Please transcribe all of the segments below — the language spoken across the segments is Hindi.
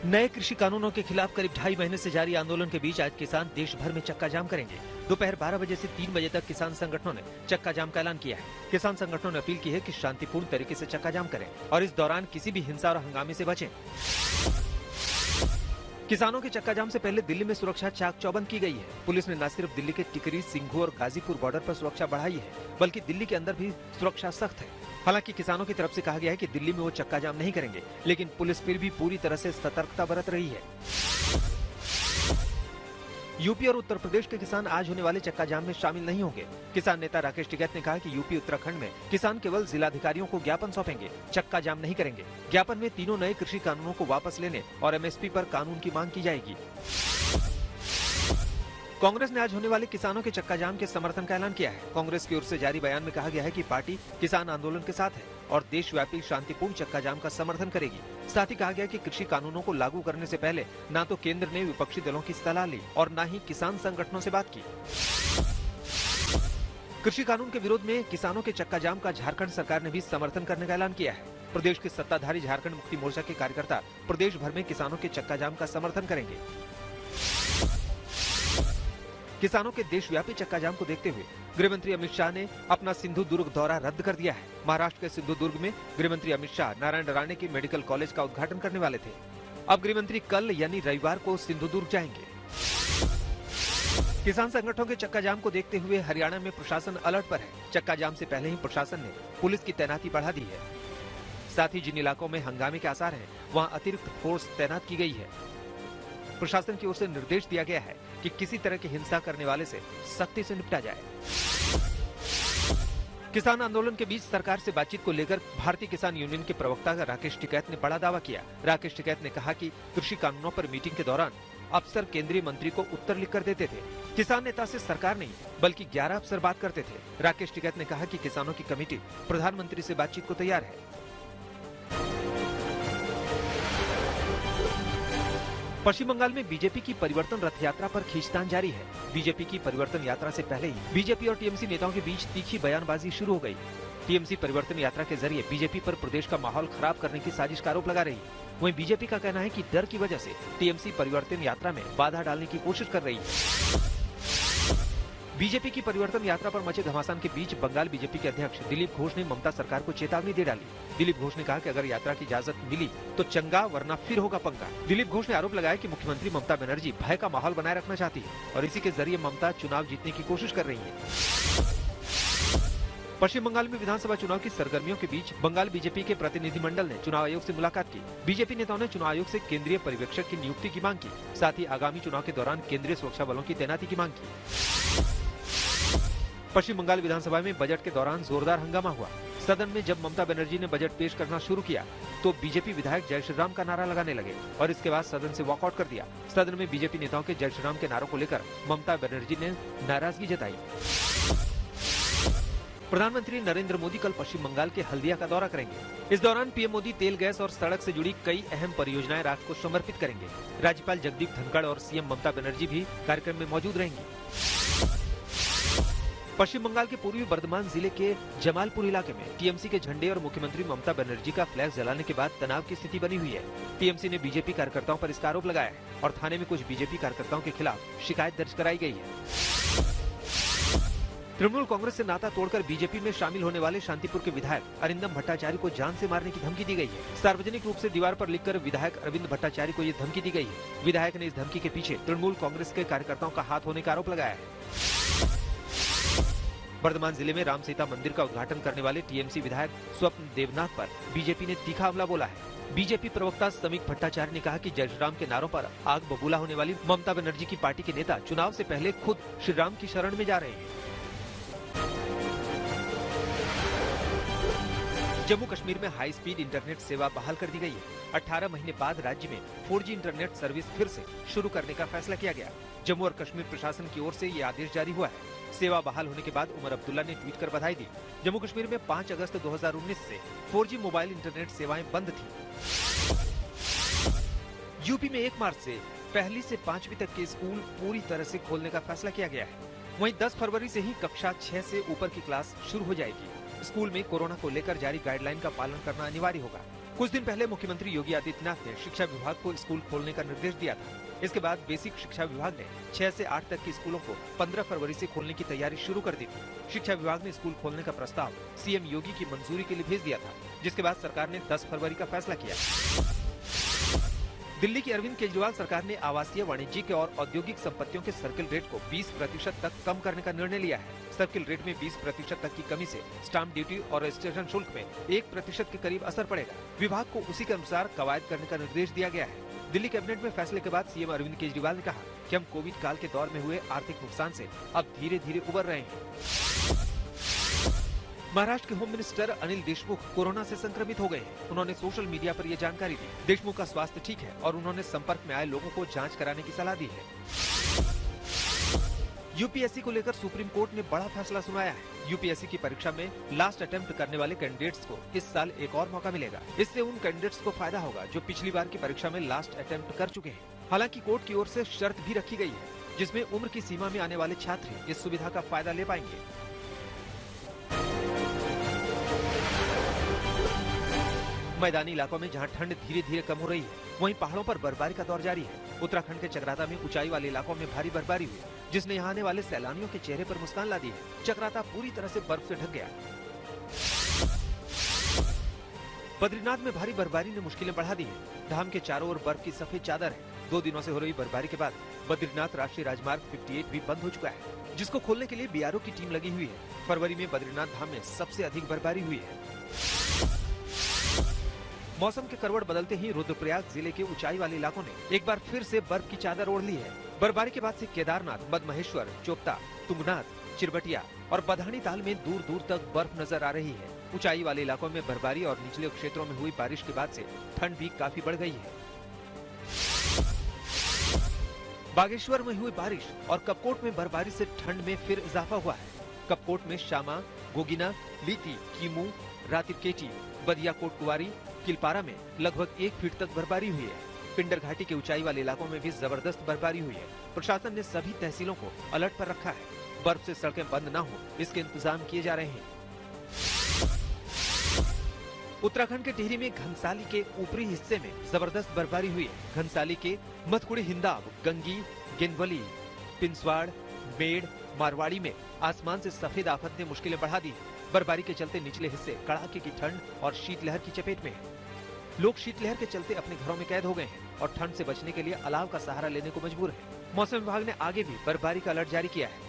नए कृषि कानूनों के खिलाफ करीब 2.5 महीने से जारी आंदोलन के बीच आज किसान देश भर में चक्का जाम करेंगे। दोपहर 12 बजे से 3 बजे तक किसान संगठनों ने चक्का जाम का ऐलान किया है। किसान संगठनों ने अपील की है कि शांतिपूर्ण तरीके से चक्का जाम करें और इस दौरान किसी भी हिंसा और हंगामे से बचें। किसानों के चक्का जाम से पहले दिल्ली में सुरक्षा चाक चौबंद की गई है। पुलिस ने न सिर्फ दिल्ली के टिकरी, सिंघू और गाजीपुर बॉर्डर पर सुरक्षा बढ़ाई है, बल्कि दिल्ली के अंदर भी सुरक्षा सख्त है। हालांकि किसानों की तरफ से कहा गया है कि दिल्ली में वो चक्का जाम नहीं करेंगे, लेकिन पुलिस फिर भी पूरी तरह से सतर्कता बरत रही है। यूपी और उत्तर प्रदेश के किसान आज होने वाले चक्का जाम में शामिल नहीं होंगे। किसान नेता राकेश टिकैत ने कहा कि यूपी उत्तराखंड में किसान केवल जिलाधिकारियों को ज्ञापन सौंपेंगे, चक्का जाम नहीं करेंगे। ज्ञापन में तीनों नए कृषि कानूनों को वापस लेने और एमएसपी पर कानून की मांग की जाएगी। कांग्रेस ने आज होने वाले किसानों के चक्का जाम के समर्थन का ऐलान किया है। कांग्रेस की ओर से जारी बयान में कहा गया है कि पार्टी किसान आंदोलन के साथ है और देशव्यापी शांतिपूर्ण चक्का जाम का समर्थन करेगी। साथ ही कहा गया कि कृषि कानूनों को लागू करने से पहले न तो केंद्र ने विपक्षी दलों की सलाह ली और न ही किसान संगठनों से बात की। कृषि कानून के विरोध में किसानों के चक्का जाम का झारखंड सरकार ने भी समर्थन करने का ऐलान किया है। प्रदेश के सत्ताधारी झारखंड मुक्ति मोर्चा के कार्यकर्ता प्रदेश भर में किसानों के चक्का जाम का समर्थन करेंगे। किसानों के देशव्यापी चक्का जाम को देखते हुए गृह मंत्री अमित शाह ने अपना सिंधु दुर्ग दौरा रद्द कर दिया है। महाराष्ट्र के सिंधु दुर्ग में गृह मंत्री अमित शाह नारायण राणे के मेडिकल कॉलेज का उद्घाटन करने वाले थे। अब गृह मंत्री कल यानी रविवार को सिंधु दुर्ग जाएंगे। किसान संगठनों के चक्का जाम को देखते हुए हरियाणा में प्रशासन अलर्ट पर है। चक्का जाम से पहले ही प्रशासन ने पुलिस की तैनाती बढ़ा दी है। साथ ही जिन इलाकों में हंगामे के आसार हैं, वहां अतिरिक्त फोर्स तैनात की गई है। प्रशासन की ओर से निर्देश दिया गया है कि किसी तरह की हिंसा करने वाले से सख्ती से निपटा जाए। किसान आंदोलन के बीच सरकार से बातचीत को लेकर भारतीय किसान यूनियन के प्रवक्ता राकेश टिकैत ने बड़ा दावा किया। राकेश टिकैत ने कहा कि कृषि कानूनों पर मीटिंग के दौरान अफसर केंद्रीय मंत्री को उत्तर लिखकर देते थे। किसान नेता से सरकार नहीं बल्कि 11 अफसर बात करते थे। राकेश टिकैत ने कहा कि किसानों की कमेटी प्रधानमंत्री से बातचीत को तैयार है। पश्चिम बंगाल में बीजेपी की परिवर्तन रथ यात्रा पर खींचतान जारी है। बीजेपी की परिवर्तन यात्रा से पहले ही बीजेपी और टीएमसी नेताओं के बीच तीखी बयानबाजी शुरू हो गई। टीएमसी परिवर्तन यात्रा के जरिए बीजेपी पर प्रदेश का माहौल खराब करने की साजिश का आरोप लगा रही है। वहीं बीजेपी का कहना है कि डर की वजह से टीएमसी परिवर्तन यात्रा में बाधा डालने की कोशिश कर रही है। बीजेपी की परिवर्तन यात्रा पर मचे घमासान के बीच बंगाल बीजेपी के अध्यक्ष दिलीप घोष ने ममता सरकार को चेतावनी दे डाली। दिलीप घोष ने कहा कि अगर यात्रा की इजाजत मिली तो चंगा, वरना फिर होगा पंगा। दिलीप घोष ने आरोप लगाया कि मुख्यमंत्री ममता बनर्जी भय का माहौल बनाए रखना चाहती है और इसी के जरिए ममता चुनाव जीतने की कोशिश कर रही है। पश्चिम बंगाल में विधानसभा चुनाव की सरगर्मियों के बीच बंगाल बीजेपी के प्रतिनिधिमंडल ने चुनाव आयोग से मुलाकात की। बीजेपी नेताओं ने चुनाव आयोग से केंद्रीय पर्यवेक्षक की नियुक्ति की मांग की। साथ ही आगामी चुनाव के दौरान केंद्रीय सुरक्षा बलों की तैनाती की मांग की। पश्चिम बंगाल विधानसभा में बजट के दौरान जोरदार हंगामा हुआ। सदन में जब ममता बनर्जी ने बजट पेश करना शुरू किया तो बीजेपी विधायक जय श्री राम का नारा लगाने लगे और इसके बाद सदन से वॉकआउट कर दिया। सदन में बीजेपी नेताओं के जय श्री राम के नारों को लेकर ममता बनर्जी ने नाराजगी जताई। प्रधानमंत्री नरेंद्र मोदी कल पश्चिम बंगाल के हल्दिया का दौरा करेंगे। इस दौरान पीएम मोदी तेल, गैस और सड़क से जुड़ी कई अहम परियोजनाएं राष्ट्र को समर्पित करेंगे। राज्यपाल जगदीप धनखड़ और सीएम ममता बनर्जी भी कार्यक्रम में मौजूद रहेंगी। पश्चिम बंगाल के पूर्वी बर्धमान जिले के जमालपुर इलाके में टीएमसी के झंडे और मुख्यमंत्री ममता बनर्जी का फ्लैग जलाने के बाद तनाव की स्थिति बनी हुई है। टीएमसी ने बीजेपी कार्यकर्ताओं पर इसका आरोप लगाया है और थाने में कुछ बीजेपी कार्यकर्ताओं के खिलाफ शिकायत दर्ज कराई गई है। तृणमूल कांग्रेस से नाता तोड़कर बीजेपी में शामिल होने वाले शांतिपुर के विधायक अरिंदम भट्टाचार्य को जान से मारने की धमकी दी गई है। सार्वजनिक रूप से दीवार पर लिखकर विधायक अरविंद भट्टाचार्य को ये धमकी दी गई है। विधायक ने इस धमकी के पीछे तृणमूल कांग्रेस के कार्यकर्ताओं का हाथ होने का आरोप लगाया है। बर्धमान जिले में राम सीता मंदिर का उद्घाटन करने वाले टीएमसी विधायक स्वप्न देवनाथ पर बीजेपी ने तीखा हमला बोला है। बीजेपी प्रवक्ता समीक भट्टाचार्य ने कहा कि जय श्री राम के नारों पर आग बबूला होने वाली ममता बनर्जी की पार्टी के नेता चुनाव से पहले खुद श्री राम की शरण में जा रहे हैं। जम्मू कश्मीर में हाई स्पीड इंटरनेट सेवा बहाल कर दी गई है। 18 महीने बाद राज्य में 4G इंटरनेट सर्विस फिर से शुरू करने का फैसला किया गया। जम्मू और कश्मीर प्रशासन की ओर से ये आदेश जारी हुआ है। सेवा बहाल होने के बाद उमर अब्दुल्ला ने ट्वीट कर बधाई दी। जम्मू कश्मीर में 5 अगस्त 2019 से 4G मोबाइल इंटरनेट सेवाएं बंद थी। यूपी में 1 मार्च से पहली से 5वीं तक के स्कूल पूरी तरह से खोलने का फैसला किया गया है। वहीं 10 फरवरी से ही कक्षा 6 से ऊपर की क्लास शुरू हो जाएगी। स्कूल में कोरोना को लेकर जारी गाइडलाइन का पालन करना अनिवार्य होगा। कुछ दिन पहले मुख्यमंत्री योगी आदित्यनाथ ने शिक्षा विभाग को स्कूल खोलने का निर्देश दिया था। इसके बाद बेसिक शिक्षा विभाग ने 6 से 8 तक के स्कूलों को 15 फरवरी से खोलने की तैयारी शुरू कर दी थी। शिक्षा विभाग ने स्कूल खोलने का प्रस्ताव सीएम योगी की मंजूरी के लिए भेज दिया था, जिसके बाद सरकार ने 10 फरवरी का फैसला किया। दिल्ली की अरविंद केजरीवाल सरकार ने आवासीय, वाणिज्यिक और औद्योगिक संपत्तियों के सर्किल रेट को 20% तक कम करने का निर्णय लिया है। सर्किल रेट में 20% तक की कमी से स्टाम्प ड्यूटी और रजिस्ट्रेशन शुल्क में 1% के करीब असर पड़ेगा। विभाग को उसी के अनुसार कवायद करने का निर्देश दिया गया है। दिल्ली कैबिनेट में फैसले के बाद सीएम अरविंद केजरीवाल ने कहा कि हम कोविड काल के दौर में हुए आर्थिक नुकसान से अब धीरे धीरे उबर रहे हैं। महाराष्ट्र के home minister Anil Deshmukh corona से संक्रमित हो गए हैं। उन्होंने सोशल मीडिया पर यह जानकारी दी। देशमुख का स्वास्थ्य ठीक है और उन्होंने संपर्क में आए लोगों को जांच कराने की सलाह दी है। यूपीएससी को लेकर सुप्रीम कोर्ट ने बड़ा फैसला सुनाया है। यूपीएससी की परीक्षा में लास्ट अटेम्प्ट करने वाले कैंडिडेट्स को इस साल एक और मौका मिलेगा। इससे उन कैंडिडेट्स को फायदा होगा जो पिछली बार की परीक्षा में लास्ट अटेम्प्ट कर चुके हैं। हालांकि कोर्ट की ओर से शर्त भी रखी गई है, जिसमें उम्र की सीमा में आने वाले छात्र इस सुविधा का फायदा ले पाएंगे। मैदानी इलाकों में जहां ठंड धीरे धीरे कम हो रही है, वहीं पहाड़ों पर बर्फबारी का दौर जारी है। उत्तराखंड के चकराता में ऊंचाई वाले इलाकों में भारी बर्फबारी हुई, जिसने यहां आने वाले सैलानियों के चेहरे पर मुस्कान ला दी है। चकराता पूरी तरह से बर्फ से ढक गया। बद्रीनाथ में भारी बर्फबारी ने मुश्किलें बढ़ा दी है। धाम के चारों ओर बर्फ की सफेद चादर है। 2 दिनों से हो रही बर्फबारी के बाद बद्रीनाथ राष्ट्रीय राजमार्ग 58 भी बंद हो चुका है, जिसको खोलने के लिए बीआरओ की टीम लगी हुई है। फरवरी में बद्रीनाथ धाम में सबसे अधिक बर्फबारी हुई है। मौसम के करवट बदलते ही रुद्रप्रयाग जिले के ऊंचाई वाले इलाकों ने एक बार फिर से बर्फ की चादर ओढ़ ली है। बर्फबारी के बाद से केदारनाथ, मदमहेश्वर, चोपता, तुंगनाथ, चिरबटिया और बधानी ताल में दूर दूर तक बर्फ नजर आ रही है। ऊंचाई वाले इलाकों में बर्फबारी और निचले क्षेत्रों में हुई बारिश के बाद से ठंड भी काफी बढ़ गई है। बागेश्वर में हुई बारिश और कपकोट में बर्फबारी से ठंड में फिर इजाफा हुआ है। कपकोट में शामा, गोगिना, लीती, कीमू, रातिरकेटी, बदियाकोट कुवारी, किलपारा में लगभग 1 फीट तक बर्फबारी हुई है। पिंडर घाटी के ऊंचाई वाले इलाकों में भी जबरदस्त बर्फबारी हुई है। प्रशासन ने सभी तहसीलों को अलर्ट पर रखा है। बर्फ से सड़कें बंद न हो, इसके इंतजाम किए जा रहे हैं। उत्तराखंड के टिहरी में घनसाली के ऊपरी हिस्से में जबरदस्त बर्फबारी हुई है। घनसाली के मथकुड़ी, हिंदाव, गंगी, गेनवली, पिंसवाड़, मेड़, मारवाड़ी में आसमान से सफेद आफत ने मुश्किलें बढ़ा दी। बर्फबारी के चलते निचले हिस्से कड़ाके की ठंड और शीतलहर की चपेट में है। लोग शीतलहर के चलते अपने घरों में कैद हो गए हैं और ठंड से बचने के लिए अलाव का सहारा लेने को मजबूर है। मौसम विभाग ने आगे भी बर्फबारी का अलर्ट जारी किया है।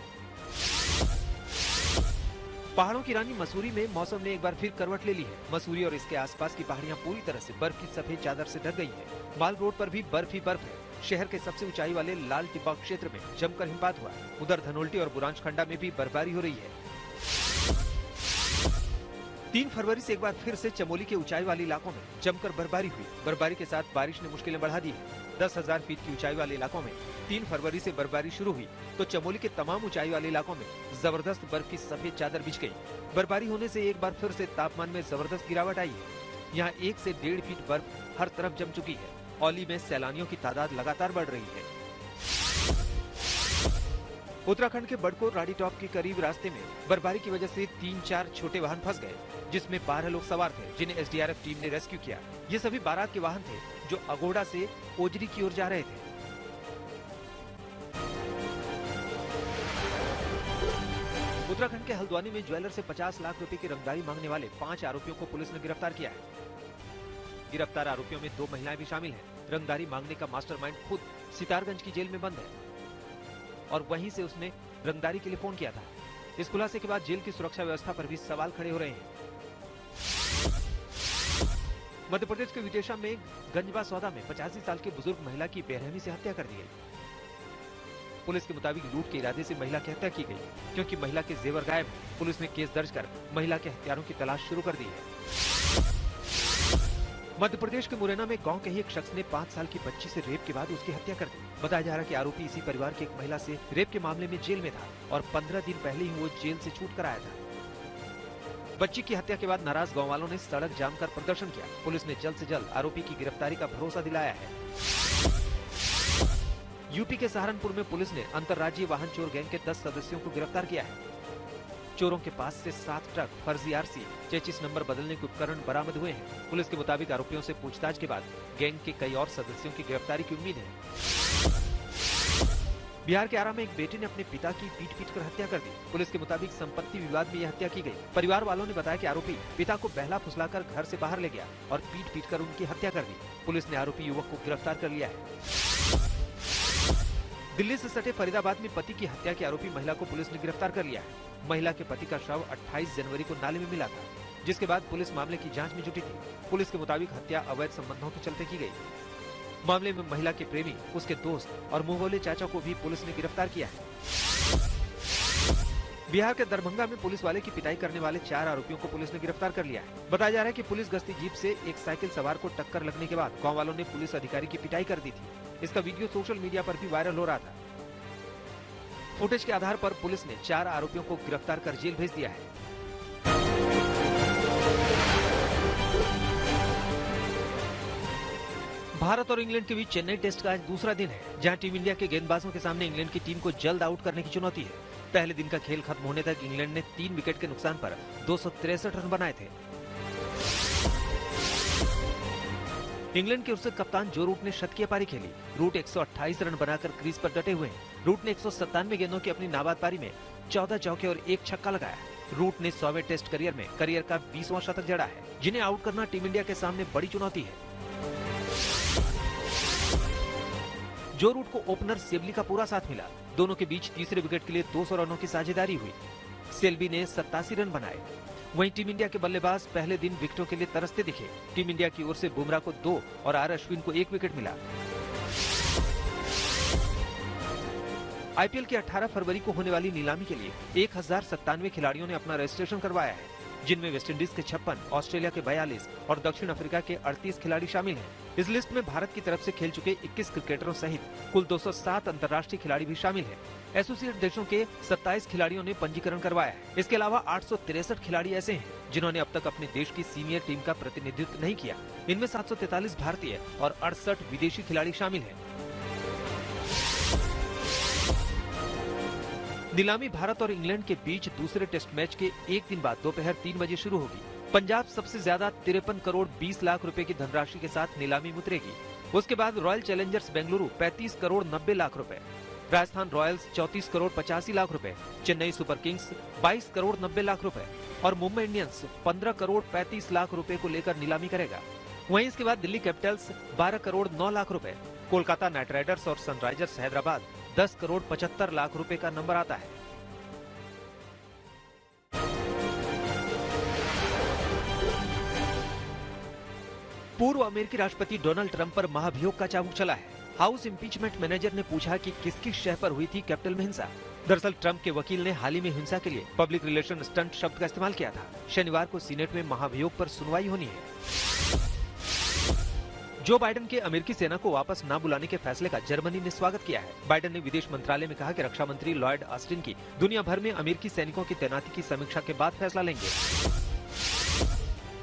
पहाड़ों की रानी मसूरी में मौसम ने एक बार फिर करवट ले ली है। मसूरी और इसके आसपास की पहाड़ियां पूरी तरह से बर्फ की सफेद चादर से ढक गई है। माल रोड पर भी बर्फ ही बर्फ है। शहर के सबसे ऊंचाई वाले लाल टिब्बा क्षेत्र में जमकर हिमपात हुआ। उधर धनोल्टी और बुरांशखंडा में भी बर्फबारी हो रही है। 3 फरवरी से एक बार फिर से चमोली के ऊंचाई वाले इलाकों में जमकर बर्फबारी हुई। बर्फबारी के साथ बारिश ने मुश्किलें बढ़ा दी है। 10,000 फीट की ऊंचाई वाले इलाकों में 3 फरवरी से बर्फबारी शुरू हुई तो चमोली के तमाम ऊंचाई वाले इलाकों में जबरदस्त बर्फ की सफेद चादर बिछ गई। बर्फबारी होने से एक बार फिर से तापमान में जबरदस्त गिरावट आई है। यहाँ 1 से 1.5 फीट बर्फ हर तरफ जम चुकी है। औली में सैलानियों की तादाद लगातार बढ़ रही है। उत्तराखंड के बड़कोट राडी टॉप के करीब रास्ते में बर्फबारी की वजह से 3-4 छोटे वाहन फंस गए, जिसमें 12 लोग सवार थे, जिन्हें एसडीआरएफ टीम ने रेस्क्यू किया। ये सभी बारात के वाहन थे जो अगोड़ा से ओजरी की ओर जा रहे थे। उत्तराखंड के हल्द्वानी में ज्वेलर से 50 लाख रुपए की रंगदारी मांगने वाले 5 आरोपियों को पुलिस ने गिरफ्तार किया है। गिरफ्तार आरोपियों में 2 महिलाएं भी शामिल हैं। रंगदारी मांगने का मास्टरमाइंड खुद सितारगंज की जेल में बंद है और वहीं से उसने रंगदारी के लिए फोन किया था। इस खुलासे के बाद जेल की सुरक्षा व्यवस्था पर भी सवाल खड़े हो रहे हैं। मध्य प्रदेश के विदिशा में गंजबा सौदा में 85 साल की बुजुर्ग महिला की बेरहमी से हत्या कर दी गई। पुलिस के मुताबिक लूट के इरादे से महिला की हत्या की गई। क्योंकि महिला के जेवर गायब हैं, पुलिस ने केस दर्ज कर महिला के हत्यारों की तलाश शुरू कर दी है। मध्य प्रदेश के मुरैना में गांव के ही एक शख्स ने 5 साल की बच्ची से रेप के बाद उसकी हत्या कर दी। बताया जा रहा है कि आरोपी इसी परिवार की एक महिला से रेप के मामले में जेल में था और 15 दिन पहले ही वो जेल से छूट कर आया था। बच्ची की हत्या के बाद नाराज गांव वालों ने सड़क जाम कर प्रदर्शन किया। पुलिस ने जल्द से जल्द आरोपी की गिरफ्तारी का भरोसा दिलाया है। यूपी के सहारनपुर में पुलिस ने अंतर्राज्यीय वाहन चोर गैंग के 10 सदस्यों को गिरफ्तार किया है। चोरों के पास से 7 ट्रक, फर्जी आरसी, चेचिस नंबर बदलने के उपकरण बरामद हुए हैं। पुलिस के मुताबिक आरोपियों से पूछताछ के बाद गैंग के कई और सदस्यों की गिरफ्तारी की उम्मीद है। बिहार के आरा में एक बेटे ने अपने पिता की पीट कर हत्या कर दी। पुलिस के मुताबिक संपत्ति विवाद में यह हत्या की गई। परिवार वालों ने बताया कि आरोपी पिता को बहला फुसलाकर घर से बाहर ले गया और पीट कर उनकी हत्या कर दी। पुलिस ने आरोपी युवक को गिरफ्तार कर लिया है। दिल्ली से सटे फरीदाबाद में पति की हत्या के आरोपी महिला को पुलिस ने गिरफ्तार कर लिया है। महिला के पति का शव 28 जनवरी को नाले में मिला था, जिसके बाद पुलिस मामले की जांच में जुटी थी। पुलिस के मुताबिक हत्या अवैध संबंधों के चलते की गई। मामले में महिला के प्रेमी, उसके दोस्त और मुंहबोले चाचा को भी पुलिस ने गिरफ्तार किया है। बिहार के दरभंगा में पुलिस वाले की पिटाई करने वाले 4 आरोपियों को पुलिस ने गिरफ्तार कर लिया है। बताया जा रहा है कि पुलिस गश्ती जीप से एक साइकिल सवार को टक्कर लगने के बाद गांव वालों ने पुलिस अधिकारी की पिटाई कर दी थी। इसका वीडियो सोशल मीडिया पर भी वायरल हो रहा था। फुटेज के आधार पर पुलिस ने 4 आरोपियों को गिरफ्तार कर जेल भेज दिया है। भारत और इंग्लैंड के बीच चेन्नई टेस्ट का आज दूसरा दिन है, जहां टीम इंडिया के गेंदबाजों के सामने इंग्लैंड की टीम को जल्द आउट करने की चुनौती है। पहले दिन का खेल खत्म होने तक इंग्लैंड ने 3 विकेट के नुकसान पर 263 रन बनाए थे। इंग्लैंड की ओर से कप्तान जो रूट ने शतकीय पारी खेली। रूट 128 रन बनाकर क्रीज पर डटे हुए हैं। रूट ने 197 गेंदों की अपनी नाबाद पारी में 14 चौके और 1 छक्का लगाया। रूट ने 100वें टेस्ट करियर में करियर का 20वां शतक जड़ा है, जिन्हें आउट करना टीम इंडिया के सामने बड़ी चुनौती है। जो रूट को ओपनर सेल्बी का पूरा साथ मिला। दोनों के बीच तीसरे विकेट के लिए 200 रनों की साझेदारी हुई। सेल्बी ने 87 रन बनाए। वहीं टीम इंडिया के बल्लेबाज पहले दिन विकेटों के लिए तरसते दिखे। टीम इंडिया की ओर से बुमराह को 2 और आर अश्विन को 1 विकेट मिला। आईपीएल की 18 फरवरी को होने वाली नीलामी के लिए 1097 खिलाड़ियों ने अपना रजिस्ट्रेशन करवाया है, जिनमें वेस्टइंडीज के 56, ऑस्ट्रेलिया के 42 और दक्षिण अफ्रीका के 38 खिलाड़ी शामिल हैं। इस लिस्ट में भारत की तरफ से खेल चुके 21 क्रिकेटरों सहित कुल 207 अंतर्राष्ट्रीय खिलाड़ी भी शामिल हैं। एसोसिएट देशों के 27 खिलाड़ियों ने पंजीकरण करवाया है। इसके अलावा 863 खिलाड़ी ऐसे हैं जिन्होंने अब तक अपने देश की सीनियर टीम का प्रतिनिधित्व नहीं किया। इनमें 743 भारतीय और 68 विदेशी खिलाड़ी शामिल हैं। नीलामी भारत और इंग्लैंड के बीच दूसरे टेस्ट मैच के एक दिन बाद दोपहर 3 बजे शुरू होगी। पंजाब सबसे ज्यादा 53 करोड़ 20 लाख रुपए की धनराशि के साथ नीलामी में उतरेगी। उसके बाद रॉयल चैलेंजर्स बेंगलुरु 35 करोड़ 90 लाख रुपए, राजस्थान रॉयल्स 34 करोड़ 85 लाख रुपए, चेन्नई सुपर किंग्स 22 करोड़ 90 लाख रुपए और मुंबई इंडियंस 15 करोड़ 35 लाख रुपए को लेकर नीलामी करेगा। वहीं इसके बाद दिल्ली कैपिटल्स 12 करोड़ 9 लाख रुपए, कोलकाता नाइट राइडर्स और सनराइजर्स हैदराबाद 10 करोड़ 75 लाख रुपए का नंबर आता है। पूर्व अमेरिकी राष्ट्रपति डोनाल्ड ट्रंप पर महाभियोग का चाबुक चला है। हाउस इम्पीचमेंट मैनेजर ने पूछा कि किसकी शह पर हुई थी कैपिटल में हिंसा। दरअसल ट्रंप के वकील ने हाल ही में हिंसा के लिए पब्लिक रिलेशन स्टंट शब्द का इस्तेमाल किया था। शनिवार को सीनेट में महाभियोग पर सुनवाई होनी है। जो बाइडेन के अमेरिकी सेना को वापस न बुलाने के फैसले का जर्मनी ने स्वागत किया है। बाइडेन ने विदेश मंत्रालय में कहा कि रक्षा मंत्री लॉयड ऑस्टिन की दुनिया भर में अमेरिकी सैनिकों की तैनाती की समीक्षा के बाद फैसला लेंगे।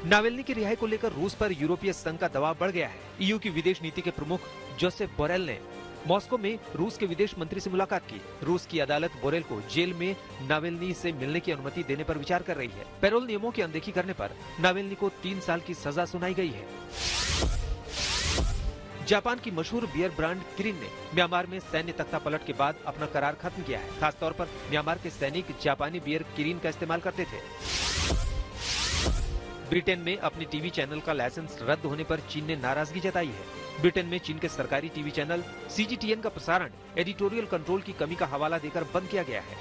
नावेल्नी की रिहाई को लेकर रूस पर यूरोपीय संघ का दबाव बढ़ गया है। ईयू की विदेश नीति के प्रमुख जोसेफ बोरेल ने मॉस्को में रूस के विदेश मंत्री से मुलाकात की। रूस की अदालत बोरेल को जेल में नावेल्नी से मिलने की अनुमति देने पर विचार कर रही है। पैरोल नियमों की अनदेखी करने पर नावेल्नी को 3 साल की सजा सुनाई गई है। जापान की मशहूर बियर ब्रांड किरिन ने म्यांमार में सैन्य तख्तापलट के बाद अपना करार खत्म किया है। खासतौर पर म्यांमार के सैनिक जापानी बियर किरिन का इस्तेमाल करते थे। ब्रिटेन में अपने टीवी चैनल का लाइसेंस रद्द होने पर चीन ने नाराजगी जताई है। ब्रिटेन में चीन के सरकारी टीवी चैनल CGTN का प्रसारण एडिटोरियल कंट्रोल की कमी का हवाला देकर बंद किया गया है।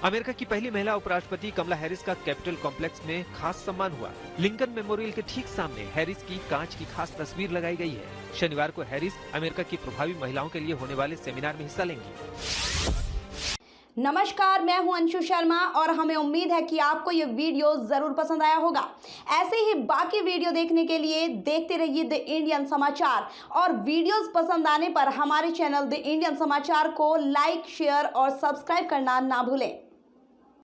अमेरिका की पहली महिला उपराष्ट्रपति कमला हैरिस का कैपिटल कॉम्प्लेक्स में खास सम्मान हुआ। लिंकन मेमोरियल के ठीक सामने हैरिस की कांच की खास तस्वीर लगाई गई है। शनिवार को हैरिस अमेरिका की प्रभावी महिलाओं के लिए होने वाले सेमिनार में हिस्सा लेंगी। नमस्कार, मैं हूं अंशु शर्मा और हमें उम्मीद है कि आपको ये वीडियो जरूर पसंद आया होगा। ऐसे ही बाकी वीडियो देखने के लिए देखते रहिए द इंडियन समाचार और वीडियोस पसंद आने पर हमारे चैनल द इंडियन समाचार को लाइक, शेयर और सब्सक्राइब करना ना भूलें।